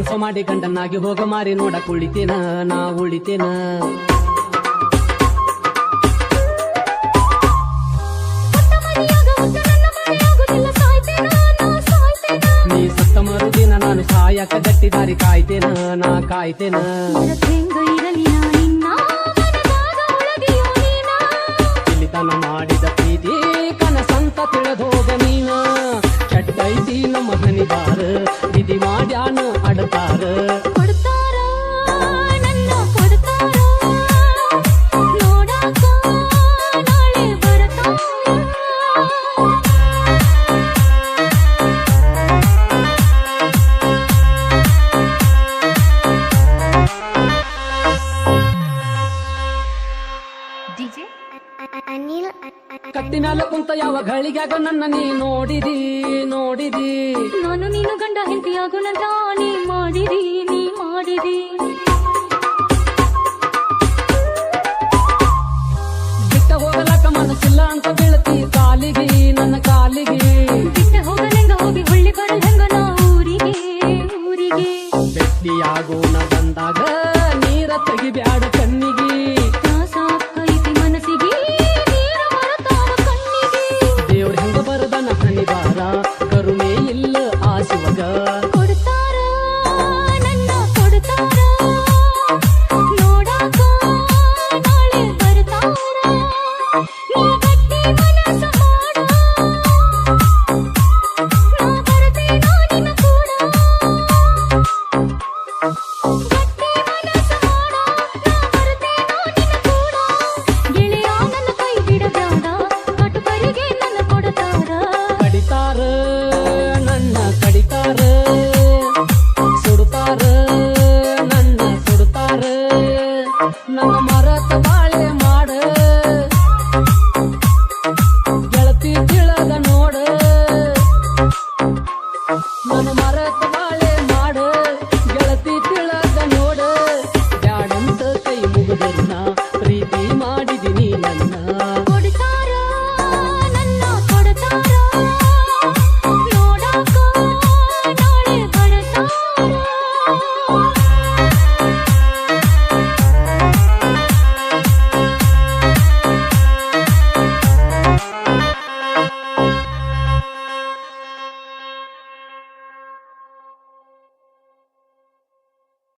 ಮೋಸ ಮಾಡಿ ಗಂಡನಾಗಿ ಹೋಗ ಮಾರಿ ನೋಡ ಕುಳಿತೇನ ನಾ ಉಳಿತೇನ. ನೀ ಸತ್ತ ಮರುದಿನ ನಾನು ಸಾಯಕ ಗಟ್ಟಿ ದಾರಿ ಕಾಯ್ತೇನ ನಾ ಕಾಯ್ತೇನ. ಇಲ್ಲಿತನ ಮಾಡಿದ ಪ್ರೀತಿ ಕನಸಂತ ತಿಳಿದೋಗ ನೀನ. ಚಟ್ಟೈತಿ ನಮ್ಮ ಹನಿದಾರ ವಿಧಿ ಮಾಡ್ಯಾನ ಅಡತಾರ. ಕತ್ತಿ ಮ್ಯಾಲ ಕುಂತ ಯಾವ ಗಳಿಗ್ಯಾಗ ನನ್ನ ನೀ ನೋಡಿದಿ ನೋಡಿದಿ. ನಾನು ನೀನು ಗಂಡ ಹೆಂಡತಿಯಾಗುನಂತ ನೀ ಮಾಡಿದಿ ನೀ ಮಾಡಿದಿ. ಬಿಟ್ಟ ಹೋಗಲಕ್ಕ ಮನಸ್ಸಿಲ್ಲ ಅಂತ ಬೀಳ್ತಿ ಕಾಲಿಗೆ ನನ್ನ ಕಾಲಿಗೆ. ಬಿಟ್ಟ ಹೋಗಲೆಂಗ ಹೋಗಿ ಹೊಳ್ಳಿ ಬರಲ್ ಹೆಂಗ ನಾ ಊರಿಗೆ ಊರಿಗೆ. ಬೆಟ್ಟಿಯಾಗೋಣ ಬಂದಾಗ ನೀರ ತೆಗಿಬ್ಯಾಡ ಕಣ್ಣಿಗೆ. ಸಾಕೈತಿ ಮನಸ್ಸಿಗೆ ನೀರ ಬರತಾವ ಕಣ್ಣಿಗೆ. ದೇವ್ರ ಹೆಂಗ ಬರದನ ಹನಿದಾರ ಕರುಣೆ ಇಲ್ಲ ಆ ಶಿವಗ. ಕೊಡ್ತಾರ ನನ್ನ ಕೊಡ್ತಾರ ನೋಡಾಕ ನಾಳೆ ಬರ್ತಾರ. ನೀ ಗಟ್ಟಿ ಮನಸ್ಸ ಮಾಡ ನಾ ಬರ್ತೇನೋ ನಿನ್ನ ಕೂಡ. ಗಟ್ಟಿ ಮನಸ್ಸ ಮಾಡ ನಾ ಬರ್ತೇನೋ ನಿನ್ನ ಕೂಡ. ಗೆಳೆಯ ನನ್ನ ಕೈ ಬಿಡಬ್ಯಾಡ ಕಟುಕರಿಗೆ ನನ್ನ ಕೊಡ್ತಾರ. ಕಡಿತಾರ ನನ್ನ ಕಡಿತಾರ ಸುಡುತ್ತಾರ ನನ್ನ ಸುಡುತ್ತಾರ. ನನ್ನ